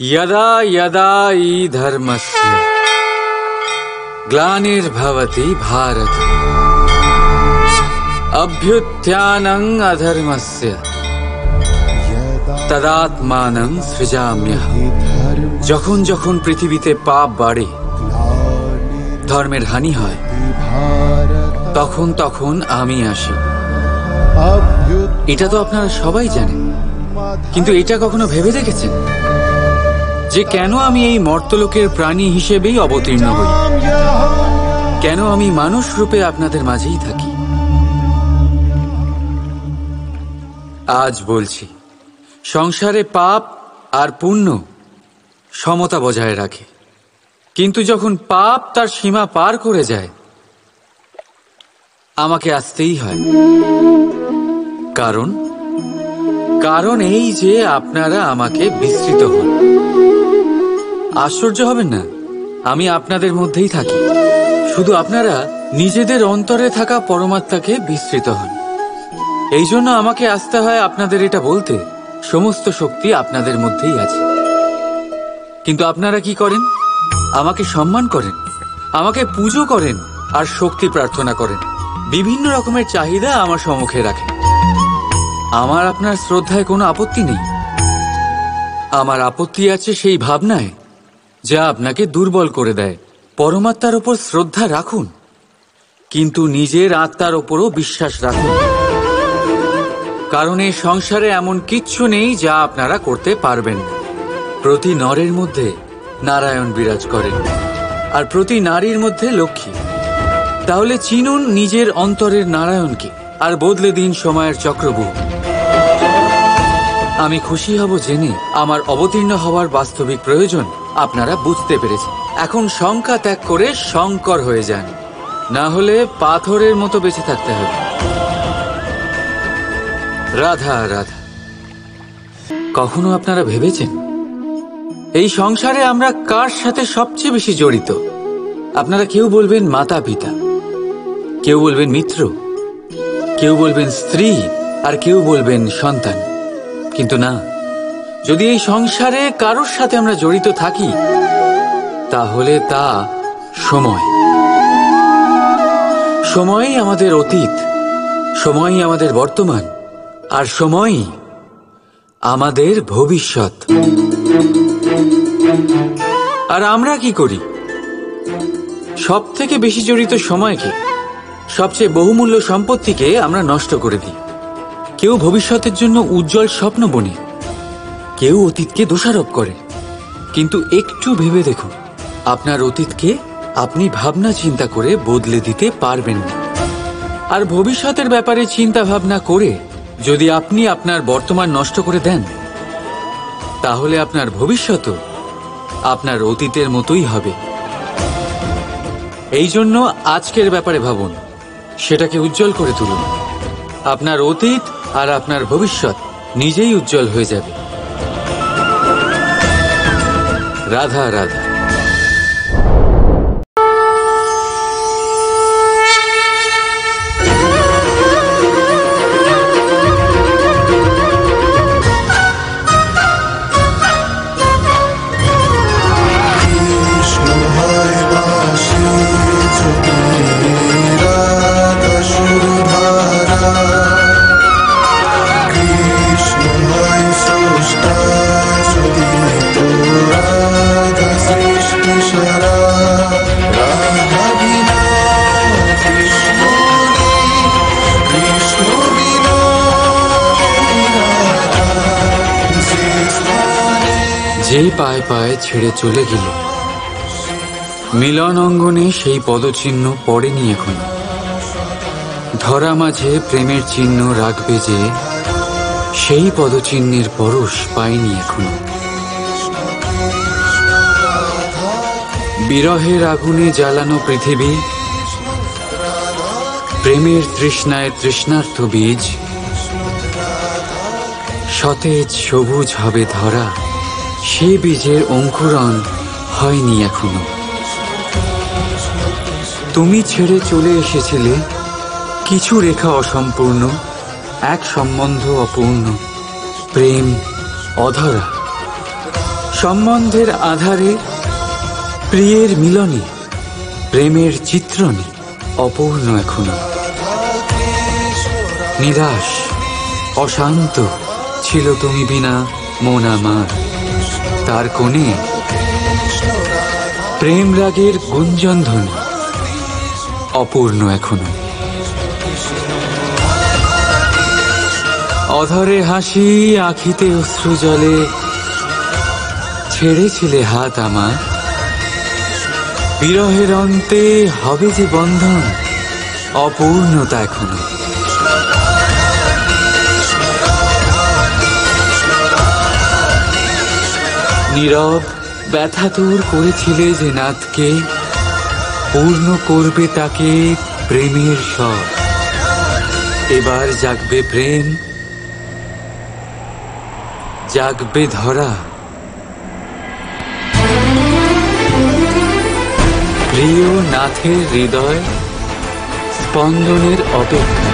यदा यदा हि धर्मस्य ग्लानिर्भवति भारत अभ्युत्थानं अधर्मस्य तदात्मानं सृजाम्यहम्। যখন যখন পৃথিবীতে পাপ বাড়ে, ধর্মের হানি হয়, তখন তখন আমি আসি। এটা তো আপনারা সবাই জানেন, কিন্তু এটা কখনো ভেবে দেখেছেন যে কেন আমি এই মর্তলোকের প্রাণী হিসেবেই অবতীর্ণ হই? কেন আমি মানুষ রূপে আপনাদের মাঝেই থাকি? আজ বলছি, সংসারে পাপ আর পুণ্য সমতা বজায় রাখে, কিন্তু যখন পাপ তার সীমা পার করে যায়, আমাকে আসতেই হয়। কারণ এই যে আপনারা আমাকে বিস্মৃত হন। আশ্চর্য হবেন না, আমি আপনাদের মধ্যেই থাকি, শুধু আপনারা নিজেদের অন্তরে থাকা পরমাত্মাকে বিস্মৃত হন। এই জন্য আমাকে আসতে হয় আপনাদের এটা বলতে, সমস্ত শক্তি আপনাদের মধ্যেই আছে। কিন্তু আপনারা কি করেন? আমাকে সম্মান করেন, আমাকে পুজো করেন আর শক্তি প্রার্থনা করেন, বিভিন্ন রকমের চাহিদা আমার সম্মুখে রাখেন। আমার আপনার শ্রদ্ধায় কোনো আপত্তি নেই। আমার আপত্তি আছে সেই ভাবনায় যা আপনাকে দুর্বল করে দেয়। পরমাত্মার উপর শ্রদ্ধা রাখুন, কিন্তু নিজের আত্মার উপরও বিশ্বাস রাখুন, কারণ এই সংসারে এমন কিচ্ছু নেই যা আপনারা করতে পারবেন না। প্রতি নরের মধ্যে নারায়ণ বিরাজ করেন, আর প্রতি নারীর মধ্যে লক্ষ্মী। তাহলে চিনুন নিজের অন্তরের নারায়ণকে আর বদলে দিন সময়ের চক্রব্যূহ। আমি খুশি হব জেনে আমার অবতীর্ণ হওয়ার বাস্তবিক প্রয়োজন আপনারা বুঝতে পেরেছেন। এখন শঙ্কা ত্যাগ করে শঙ্কর হয়ে যান, না হলে পাথরের মতো বেঁচে থাকতে হবে। রাধা রাধা। কখনো আপনারা ভেবেছেন এই সংসারে আমরা কার সাথে সবচেয়ে বেশি জড়িত? আপনারা কেউ বলবেন মাতা পিতা, কেউ বলবেন মিত্র, কেউ বলবেন স্ত্রী, আর কেউ বলবেন সন্তান। কিন্তু না, যদি এই সংসারে কারোর সাথে আমরা জড়িত থাকি, তাহলে তা সময়। সময়ই আমাদের অতীত, সময়ই আমাদের বর্তমান, আর সময়ই আমাদের ভবিষ্যৎ। আর আমরা কি করি? সব থেকে বেশি জড়িত সময়কে, সবচেয়ে বহুমূল্য সম্পত্তিকে আমরা নষ্ট করে দিই। কেউ ভবিষ্যতের জন্য উজ্জ্বল স্বপ্ন বনে, কেউ অতীতকে দোষারোপ করে। কিন্তু একটু ভেবে দেখুন, আপনার অতীতকে আপনি ভাবনা চিন্তা করে বদলে দিতে পারবেন না। আর ভবিষ্যতের ব্যাপারে চিন্তা ভাবনা করে যদি আপনি আপনার বর্তমান নষ্ট করে দেন, তাহলে আপনার ভবিষ্যৎও আপনার অতীতের মতোই হবে। এই জন্য আজকের ব্যাপারে ভাবুন, সেটাকে উজ্জ্বল করে তুলুন। আপনার অতীত আর আপনার ভবিষ্যৎ নিজেই উজ্জ্বল হয়ে যাবে। রাধা রাধা। যেই পায়ে পায়ে ছেড়ে চলে গেল, মিলন অঙ্গনে সেই পদচিহ্ন পড়েনি এখন। ধরা মাঝে প্রেমের চিহ্ন রাখবে যে, সেই পদচিহ্নের পরশ পায়নি এখনো। বিরহের আগুনে জ্বালানো পৃথিবী, প্রেমের তৃষ্ণায় তৃষ্ণার্ত বীজ, সতেজ সবুজ হবে ধরা, সে বীজের অঙ্কুরণ হয়নি এখনো। তুমি ছেড়ে চলে এসেছিলে কিছু রেখা অসম্পূর্ণ, এক সম্বন্ধ অপূর্ণ, প্রেম অধরা, সম্বন্ধের আধারে প্রিয়ের মিলনে প্রেমের চিত্রণে অপূর্ণ এখনো। নিরাশ অশান্ত ছিল তুমি বিনা মন আমার, তার কোণে প্রেম রাগের গুঞ্জন ধ্বনি অপূর্ণ এখনো। অধরে হাসি আঁখিতে অশ্রু জলে ছেড়েছিলে হাত আমার, বিরহের অন্তে হবে যে বন্ধন অপূর্ণতা এখনো। নীরব ব্যথাতুর করেছিলে যে নাথকে, পূর্ণ করবে তাকে প্রেমের স্বর। এবার জাগবে প্রেম, জাগবে ধরা। প্রিয় নাথের হৃদয় স্পন্দনের অপেক্ষা।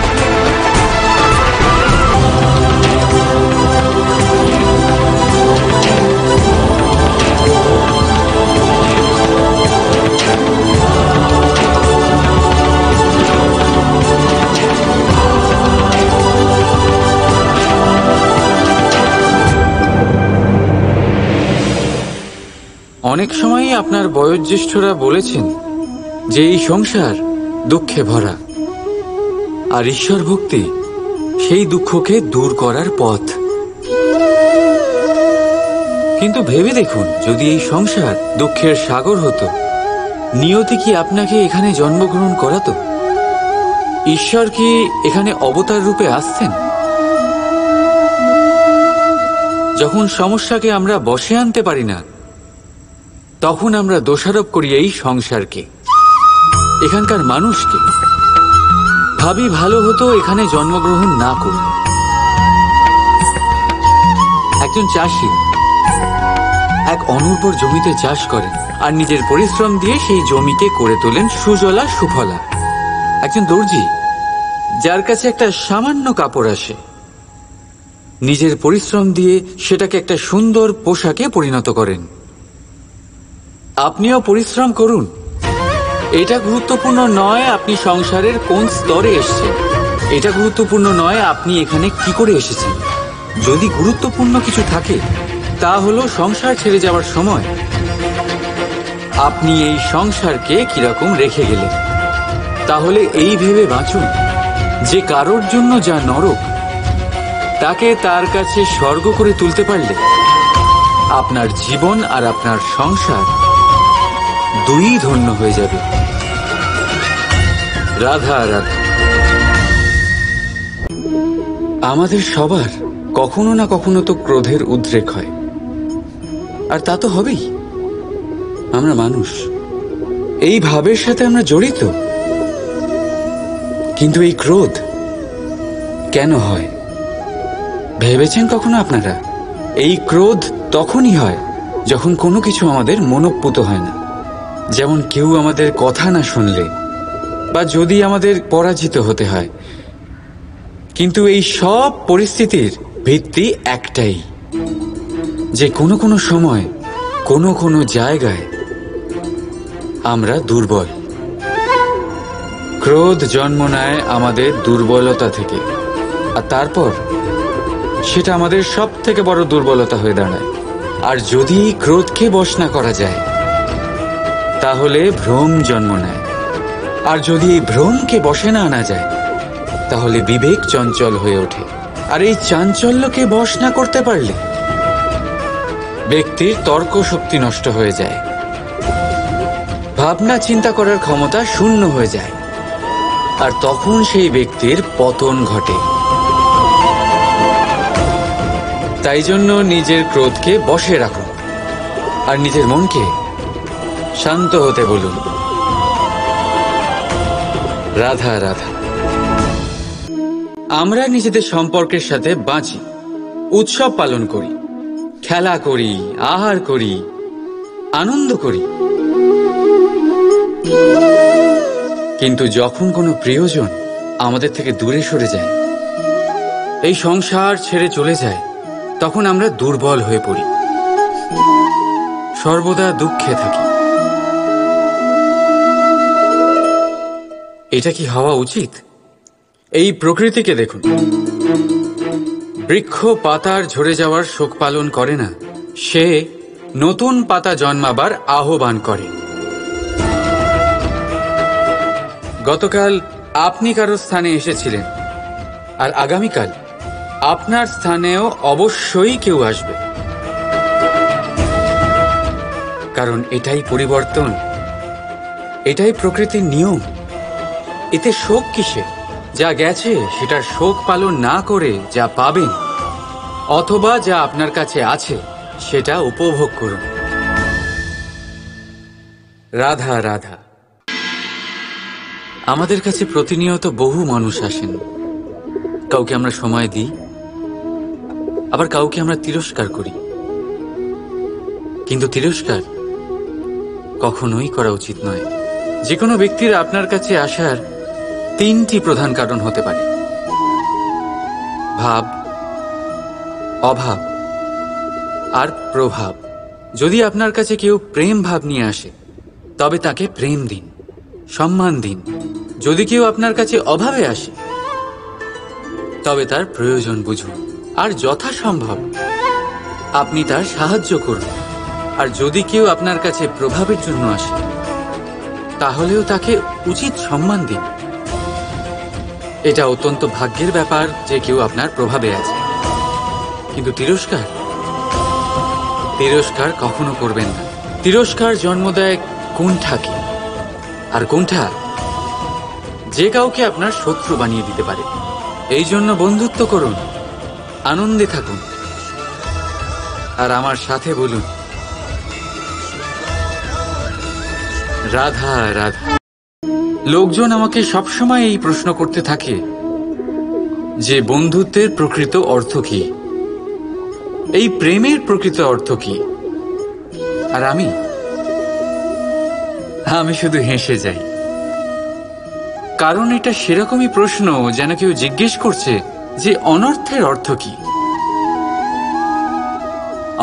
অনেক সময়ই আপনার বয়োজ্যেষ্ঠরা বলেছেন যে এই সংসার দুঃখে ভরা, আর ঈশ্বর ভক্তি সেই দুঃখকে দূর করার পথ। কিন্তু ভেবে দেখুন, যদি এই সংসার দুঃখের সাগর হতো, নিয়তি কি আপনাকে এখানে জন্মগ্রহণ করাতো? ঈশ্বর কি এখানে অবতার রূপে আসতেন? যখন সমস্যাকে আমরা বশে আনতে পারি না, তখন আমরা দোষারোপ করি এই সংসারকে, এখানকার মানুষকে। ভাবি ভালো হতো এখানে জন্মগ্রহণ না করি। একজন চাষি এক অনুর্বর জমিতে চাষ করেন আর নিজের পরিশ্রম দিয়ে সেই জমিকে করে তোলেন সুজলা সুফলা। একজন দর্জি যার কাছে একটা সামান্য কাপড় আসে, নিজের পরিশ্রম দিয়ে সেটাকে একটা সুন্দর পোশাকে পরিণত করেন। আপনিও পরিশ্রম করুন। এটা গুরুত্বপূর্ণ নয় আপনি সংসারের কোন স্তরে এসেছেন, এটা গুরুত্বপূর্ণ নয় আপনি এখানে কি করে এসেছেন। যদি গুরুত্বপূর্ণ কিছু থাকে, তা হলো সংসার ছেড়ে যাওয়ার সময় আপনি এই সংসারকে কিরকম রেখে গেলেন। তাহলে এই ভেবে বাঁচুন যে কারোর জন্য যা নরক, তাকে তার কাছে স্বর্গ করে তুলতে পারলে আপনার জীবন আর আপনার সংসার দুই ধন্য হয়ে যাবে। রাধা রাধা। আমাদের সবার কখনো না কখনো তো ক্রোধের উদ্রেক হয়, আর তা তো হবেই। আমরা মানুষ, এই ভাবের সাথে আমরা জড়িত। কিন্তু এই ক্রোধ কেন হয় ভেবেছেন কখনো আপনারা? এই ক্রোধ তখনই হয় যখন কোনো কিছু আমাদের মনোপুত হয় না। যেমন কেউ আমাদের কথা না শুনলে, বা যদি আমাদের পরাজিত হতে হয়। কিন্তু এই সব পরিস্থিতির ভিত্তি একটাই, যে কোনো কোনো সময় কোনো কোনো জায়গায় আমরা দুর্বল। ক্রোধ জন্ম নেয় আমাদের দুর্বলতা থেকে, আর তারপর সেটা আমাদের সব থেকে বড় দুর্বলতা হয়ে দাঁড়ায়। আর যদি ক্রোধকে বশ না করা যায়, তাহলে ভ্রম জন্ম নেয়। আর যদি এই ভ্রমকে বশে না আনা যায়, তাহলে বিবেক চঞ্চল হয়ে ওঠে। আর এই চাঞ্চল্যকে বশ না করতে পারলে ব্যক্তির তর্ক শক্তি নষ্ট হয়ে যায়, ভাবনা চিন্তা করার ক্ষমতা শূন্য হয়ে যায়, আর তখন সেই ব্যক্তির পতন ঘটে। তাই জন্য নিজের ক্রোধকে বশে রাখুন আর নিজের মনকে শান্ত হতে বলুন। রাধা রাধা। আমরা নিজেদের সম্পর্কের সাথে বাঁচি, উৎসব পালন করি, খেলা করি, আহার করি, আনন্দ করি। কিন্তু যখন কোনো প্রিয়জন আমাদের থেকে দূরে সরে যায়, এই সংসার ছেড়ে চলে যায়, তখন আমরা দুর্বল হয়ে পড়ি। সর্বদা দুঃখে থাকি। এটা কি হওয়া উচিত? এই প্রকৃতিকে দেখুন, বৃক্ষ পাতার ঝরে যাওয়ার শোক পালন করে না, সে নতুন পাতা জন্মাবার আহ্বান করে। গতকাল আপনি কারো স্থানে এসেছিলেন, আর আগামীকাল আপনার স্থানেও অবশ্যই কেউ আসবে, কারণ এটাই পরিবর্তন, এটাই প্রকৃতির নিয়ম। এতে শোক কিসে? যা গেছে সেটার শোক পালন না করে যা পাবেন অথবা যা আপনার কাছে আছে সেটা উপভোগ করুন। রাধা রাধা। আমাদের কাছে প্রতিনিয়ত বহু মানুষ আসেন। কাউকে আমরা সময় দিই, আবার কাউকে আমরা তিরস্কার করি। কিন্তু তিরস্কার কখনোই করা উচিত নয়। যে কোনো ব্যক্তির আপনার কাছে আসার তিনটি প্রধান কারণ হতে পারে: ভাব, অভাব আর প্রভাব। যদি আপনার কাছে কেউ প্রেম ভাব নিয়ে আসে তবে তাকে প্রেম দিন, সম্মান দিন। যদি কেউ আপনার কাছে অভাবে আসে তবে তার প্রয়োজন বুঝুন, আর যথাসম্ভব আপনি তার সাহায্য করুন। আর যদি কেউ আপনার কাছে প্রভাবের জন্য আসে তাহলেও তাকে উচিত সম্মান দিন। এটা অত্যন্ত ভাগ্যের ব্যাপার যে কেউ আপনার প্রভাবে আছে। কিন্তু তিরস্কার কখনো করবেন না। তিরস্কার জন্ম দেয় কুণ্ঠাকে, আর কুণ্ঠা যে কাউকে আপনার শত্রু বানিয়ে দিতে পারে। এই জন্য বন্ধুত্ব করুন, আনন্দে থাকুন, আর আমার সাথে বলুন রাধা রাধা। লোকজন আমাকে সবসময় এই প্রশ্ন করতে থাকে যে বন্ধুত্বের প্রকৃত অর্থ কি, এই প্রেমের প্রকৃত অর্থ কি। আর আমি শুধু হেসে যাই, কারণ এটা সেরকমই প্রশ্ন যেন কেউ জিজ্ঞেস করছে যে অনর্থের অর্থ কি।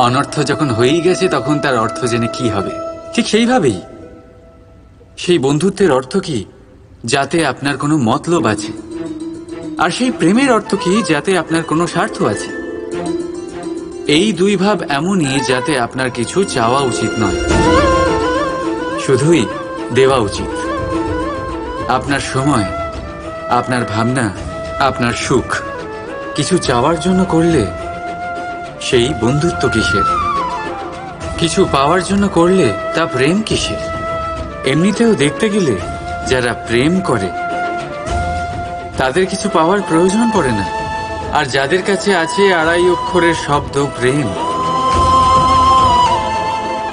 অনর্থ যখন হয়েই গেছে তখন তার অর্থ জেনে কি হবে। ঠিক সেইভাবেই সেই বন্ধুত্বের অর্থ কি, যাতে আপনার কোনো মতলব আছে, আর সেই প্রেমের অর্থ কি, যাতে আপনার কোনো স্বার্থ আছে। এই দুই ভাব এমনই যাতে আপনার কিছু চাওয়া উচিত নয়, শুধুই দেওয়া উচিত। আপনার সময়, আপনার ভাবনা, আপনার সুখ কিছু চাওয়ার জন্য করলে সেই বন্ধুত্ব কিসের? কিছু পাওয়ার জন্য করলে তা প্রেম কিসের? এমনিতেও দেখতে গেলে যারা প্রেম করে তাদের কিছু পাওয়ার প্রয়োজন পড়ে না, আর যাদের কাছে আছে 2.5 অক্ষরের শব্দ প্রেম,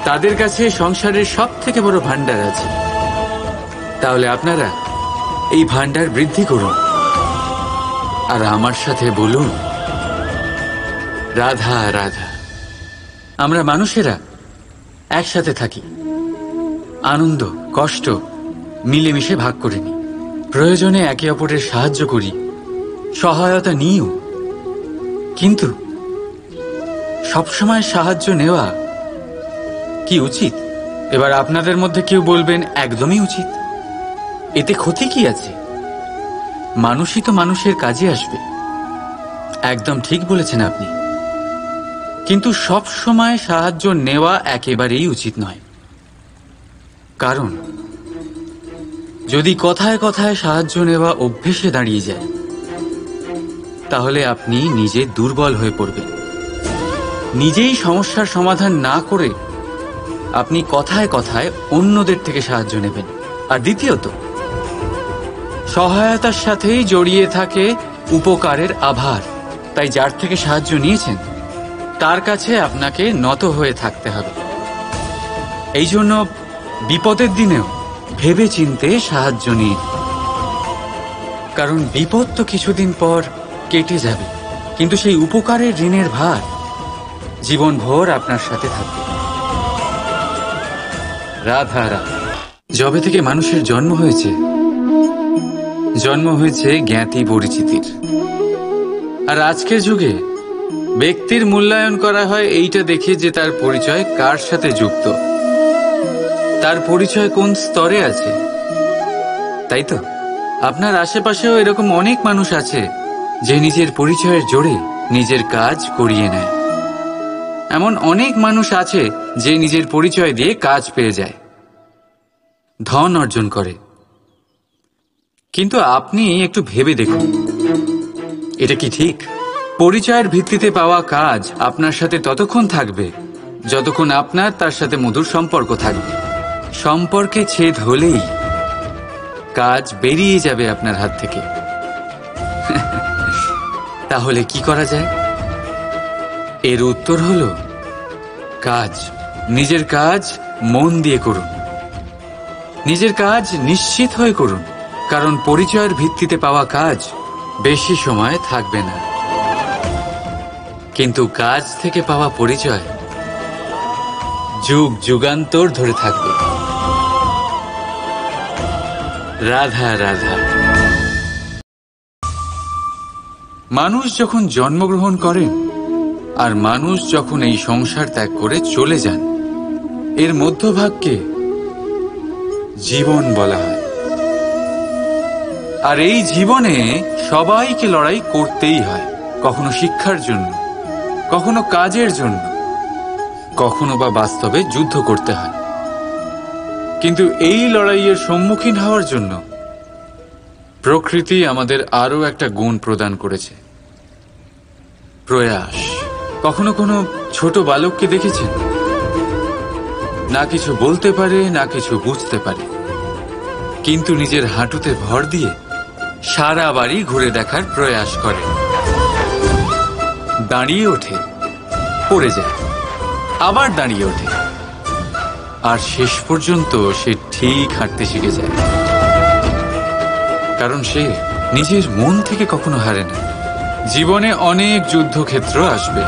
তাদের কাছে সংসারের সব থেকে বড় ভান্ডার আছে। তাহলে আপনারা এই ভান্ডার বৃদ্ধি করুন, আর আমার সাথে বলুন রাধা রাধা। আমরা মানুষেরা একসাথে থাকি, আনন্দ কষ্ট মিলেমিশে ভাগ করে নিই, প্রয়োজনে একে অপরের সাহায্য করি, সহায়তা নিও। কিন্তু সবসময় সাহায্য নেওয়া কি উচিত? এবার আপনাদের মধ্যে কেউ বলবেন একদমই উচিত, এতে ক্ষতি কি আছে? মানুষই তো মানুষের কাজে আসবে। একদম ঠিক বলেছেন আপনি, কিন্তু সব সময় সাহায্য নেওয়া একেবারেই উচিত নয়। কারণ যদি কথায় কথায় সাহায্য নেওয়া অভ্যেসে দাঁড়িয়ে যায় তাহলে আপনি নিজে দুর্বল হয়ে পড়বেন। নিজেই সমস্যার সমাধান না করে আপনি কথায় কথায় অন্যদের থেকে সাহায্য নেবেন। আর দ্বিতীয়ত, সহায়তার সাথেই জড়িয়ে থাকে উপকারের আভার। তাই যার থেকে সাহায্য নিয়েছেন তার কাছে আপনাকে নত হয়ে থাকতে হবে। এই জন্য বিপদের দিনেও ভেবে চিন্তে সাহায্য নিন, কারণ বিপদ তো কিছুদিন পর কেটে যাবে, কিন্তু সেই উপকারের ঋণের ভার জীবনভর আপনার সাথে থাকবে। রাধা রাধা। যবে থেকে মানুষের জন্ম হয়েছে জ্ঞাতি পরিচিতির। আর আজকের যুগে ব্যক্তির মূল্যায়ন করা হয় এইটা দেখে যে তার পরিচয় কার সাথে যুক্ত, তার পরিচয় কোন স্তরে আছে, তাই তো? আপনার আশেপাশেও এরকম অনেক মানুষ আছে যে নিজের পরিচয়ের জোরে নিজের কাজ করিয়ে নেয়। এমন অনেক মানুষ আছে যে নিজের পরিচয় দিয়ে কাজ পেয়ে যায়, ধন অর্জন করে। কিন্তু আপনি একটু ভেবে দেখুন, এটা কি ঠিক? পরিচয়ের ভিত্তিতে পাওয়া কাজ আপনার সাথে ততক্ষণ থাকবে যতক্ষণ আপনার তার সাথে মধুর সম্পর্ক থাকবে। সম্পর্কে ছেদ হলেই কাজ বেরিয়ে যাবে আপনার হাত থেকে। তাহলে কি করা যায়? এর উত্তর হলো কাজ। নিজের কাজ মন দিয়ে করুন, নিজের কাজ নিশ্চিত হয়ে করুন, কারণ পরিচয়ের ভিত্তিতে পাওয়া কাজ বেশি সময় থাকবে না, কিন্তু কাজ থেকে পাওয়া পরিচয় যুগ যুগান্তর ধরে থাকবে। রাধা রাধা। মানুষ যখন জন্মগ্রহণ করেন আর মানুষ যখন এই সংসার ত্যাগ করে চলে যান, এর মধ্যভাগকে জীবন বলা হয়। আর এই জীবনে সবাইকে লড়াই করতেই হয়, কখনো শিক্ষার জন্য, কখনো কাজের জন্য, কখনো বা বাস্তবে যুদ্ধ করতে হয়। কিন্তু এই লড়াইয়ের সম্মুখীন হওয়ার জন্য প্রকৃতি আমাদের আরো একটা গুণ প্রদান করেছে, প্রয়াস। কখনো কোনো ছোট বালককে দেখেছেন? না কিছু বলতে পারে, না কিছু বুঝতে পারে, কিন্তু নিজের হাঁটুতে ভর দিয়ে সারা বাড়ি ঘুরে দেখার প্রয়াস করে। দাঁড়িয়ে ওঠে, পড়ে যায়, আবার দাঁড়িয়ে ওঠে, আর শেষ পর্যন্ত সে ঠিক হাঁটতে শিখে যায়, কারণ সে নিজের মন থেকে কখনো হারে না। জীবনে অনেক যুদ্ধক্ষেত্র আসবে,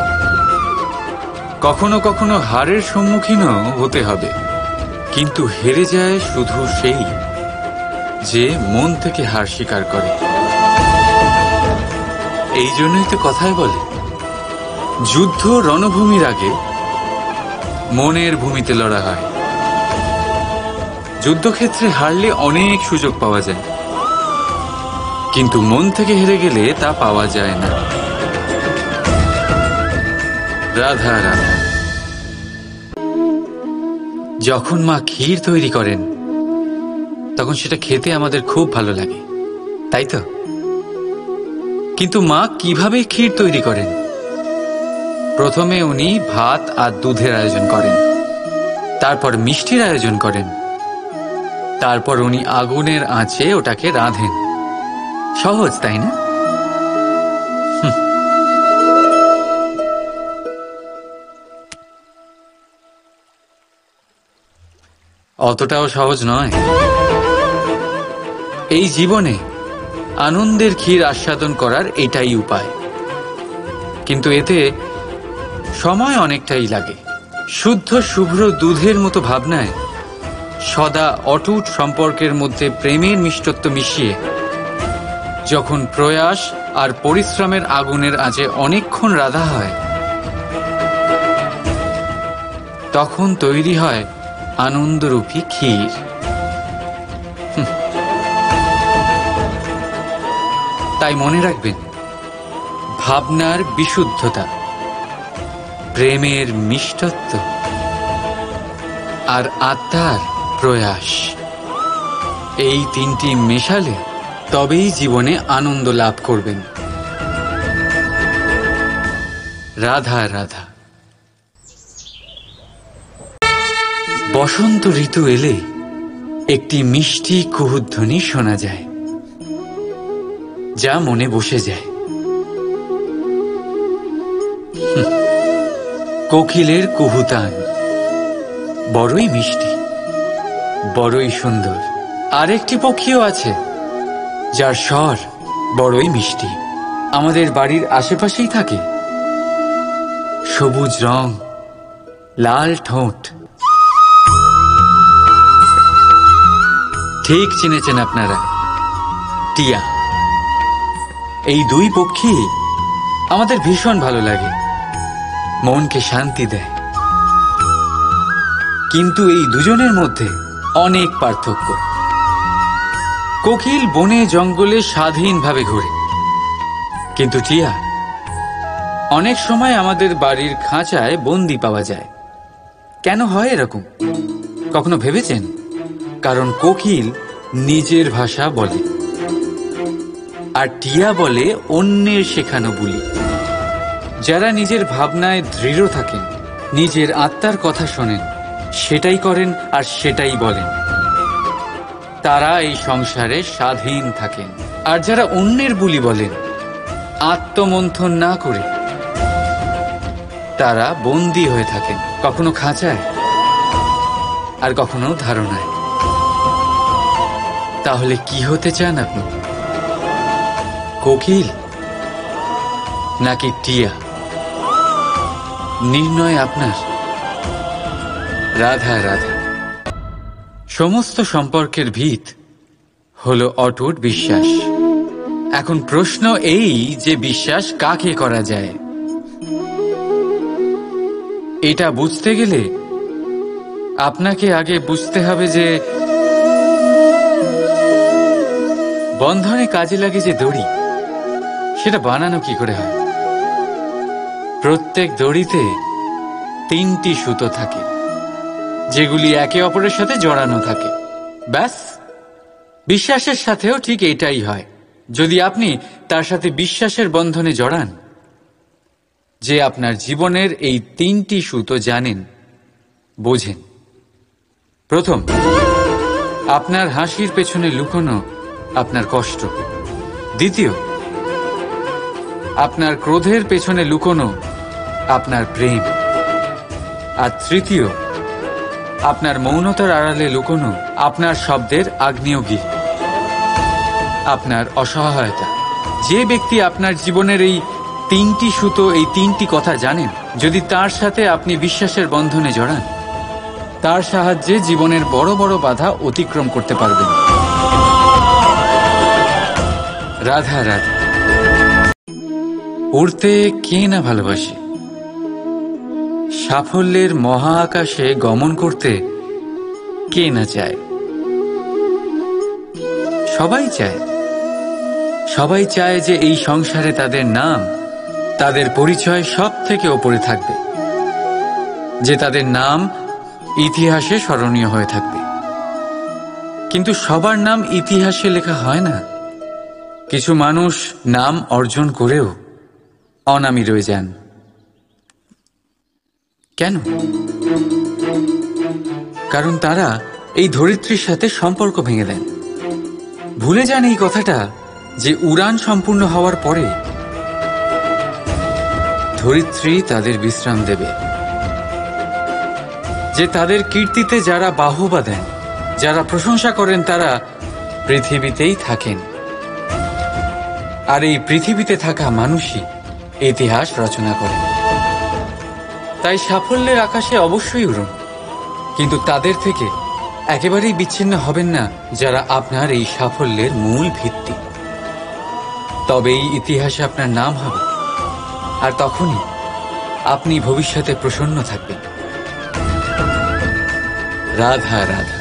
কখনো কখনো হারের সম্মুখীনও হতে হবে, কিন্তু হেরে যায় শুধু সেই যে মন থেকে হার স্বীকার করে। এই জন্যই তো কথায় বলে, যুদ্ধ রণভূমির আগে মনের ভূমিতে লড়া হয়। যুদ্ধক্ষেত্রে হারলে অনেক সুযোগ পাওয়া যায়, কিন্তু মন থেকে হেরে গেলে তা পাওয়া যায় না। রাধা রাধা। যখন মা ক্ষীর তৈরি করেন তখন সেটা খেতে আমাদের খুব ভালো লাগে, তাই তো? কিন্তু মা কিভাবে ক্ষীর তৈরি করেন? প্রথমে উনি ভাত আর দুধের আয়োজন করেন, তারপর মিষ্টির আয়োজন করেন, তারপর উনি আগুনের আঁচে ওটাকে রাঁধেন। সহজ, তাই না? অতটাও সহজ নয়। এই জীবনে আনন্দের ক্ষীর আস্বাদন করার এটাই উপায়, কিন্তু এতে সময় অনেকটাই লাগে। শুদ্ধ শুভ্র দুধের মতো ভাবনায় সদা অটুট সম্পর্কের মধ্যে প্রেমের মিষ্টত্ব মিশিয়ে যখন প্রয়াস আর পরিশ্রমের আগুনের আঁচে অনেকক্ষণ রাধা হয়, তখন তৈরি হয় আনন্দরূপী ক্ষীর। তাই মনে রাখবেন, ভাবনার বিশুদ্ধতা, প্রেমের মিষ্টত্ব আর আত্মার প্রয়াস, এই তিনটি মেশালে তবেই জীবনে আনন্দ লাভ করবেন। রাধা রাধা। বসন্ত ঋতু এলে একটি মিষ্টি কুহুধ্বনি শোনা যায়, যা মনে বসে যায়। কোকিলের কুহুতান বড়ই মিষ্টি, বড়ই সুন্দর। আরেকটি পক্ষীও আছে যার স্বর বড়ই মিষ্টি, আমাদের বাড়ির আশেপাশেই থাকে। সবুজ রং, লাল ঠোঁট। ঠিক চিনেছেন আপনারা, টিয়া। এই দুই পক্ষী আমাদের ভীষণ ভালো লাগে, মনকে শান্তি দেয়। কিন্তু এই দুজনের মধ্যে অনেক পার্থক্য। কোকিল বনে জঙ্গলে স্বাধীনভাবে ঘুরে, কিন্তু টিয়া অনেক সময় আমাদের বাড়ির খাঁচায় বন্দি পাওয়া যায়। কেন হয় এরকম? কখনো ভেবেছেন? কারণ কোকিল নিজের ভাষা বলে, আর টিয়া বলে অন্যের শেখানো বুলি। যারা নিজের ভাবনায় দৃঢ় থাকেন, নিজের আত্মার কথা শোনেন, সেটাই করেন আর সেটাই বলেন, তারা এই সংসারে স্বাধীন থাকেন। আর যারা অন্যের বুলি বলেন, আত্মমন্থন না করে, তারা বন্দী হয়ে থাকেন, কখনো খাঁচায় আর কখনো ধারণায়। তাহলে কি হতে চান আপনি? কোকিল নাকি টিয়া? নির্ণয় আপনার। রাধা রাধা। সমস্ত সম্পর্কের ভিত হলো অটুট বিশ্বাস। এখন প্রশ্ন এই যে বিশ্বাস কাকে করা যায়? এটা বুঝতে গেলে আপনাকে আগে বুঝতে হবে যে বন্ধনে কাজে লাগে যে দড়ি, সেটা বানানো কি করে হয়। প্রত্যেক দড়িতে 3টি সুতো থাকে, যেগুলি একে অপরের সাথে জড়ানো থাকে। ব্যাস, বিশ্বাসের সাথেও ঠিক এটাই হয়। যদি আপনি তার সাথে বিশ্বাসের বন্ধনে জড়ান, যে আপনার জীবনের এই 3টি সুতো জানেন, বোঝেন। প্রথম, আপনার হাসির পেছনে লুকোনো আপনার কষ্ট। দ্বিতীয়, আপনার ক্রোধের পেছনে লুকোনো আপনার প্রেম। আর তৃতীয়, আপনার মৌনতার আড়ালে লুকোনো আপনার শব্দের আগ্নেয়গিরি, আপনার অসহায়তা। যে ব্যক্তি আপনার জীবনের এই 3টি সুতো, এই 3টি কথা জানেন, যদি তার সাথে আপনি বিশ্বাসের বন্ধনে জড়ান, তার সাহায্যে জীবনের বড় বড় বাধা অতিক্রম করতে পারবেন। রাধা রাধা। উড়তে কে না ভালোবাসে? সাফল্যের মহা আকাশে গমন করতে কে না চায়? সবাই চায়। সবাই চায় যে এই সংসারে তাদের নাম, তাদের পরিচয় সব থেকে ওপরে থাকবে, যে তাদের নাম ইতিহাসে স্মরণীয় হয়ে থাকবে। কিন্তু সবার নাম ইতিহাসে লেখা হয় না। কিছু মানুষ নাম অর্জন করেও অনামী রয়ে যান। কেন? কারণ তারা এই ধরিত্রীর সাথে সম্পর্ক ভেঙে দেন। ভুলে যান এই কথাটা যে উড়ান সম্পূর্ণ হওয়ার পরে ধরিত্রী তাদের বিশ্রাম দেবে, যে তাদের কীর্তিতে যারা বাহবা দেন, যারা প্রশংসা করেন, তারা পৃথিবীতেই থাকেন। আর এই পৃথিবীতে থাকা মানুষই ইতিহাস রচনা করে। তাই সাফল্যের আকাশে অবশ্যই উড়ুন, কিন্তু তাদের থেকে একেবারেই বিচ্ছিন্ন হবেন না যারা আপনার এই সাফল্যের মূল ভিত্তি। তবেই ইতিহাসে আপনার নাম হবে, আর তখনই আপনি ভবিষ্যতে প্রসন্ন থাকবেন। রাধা রাধা।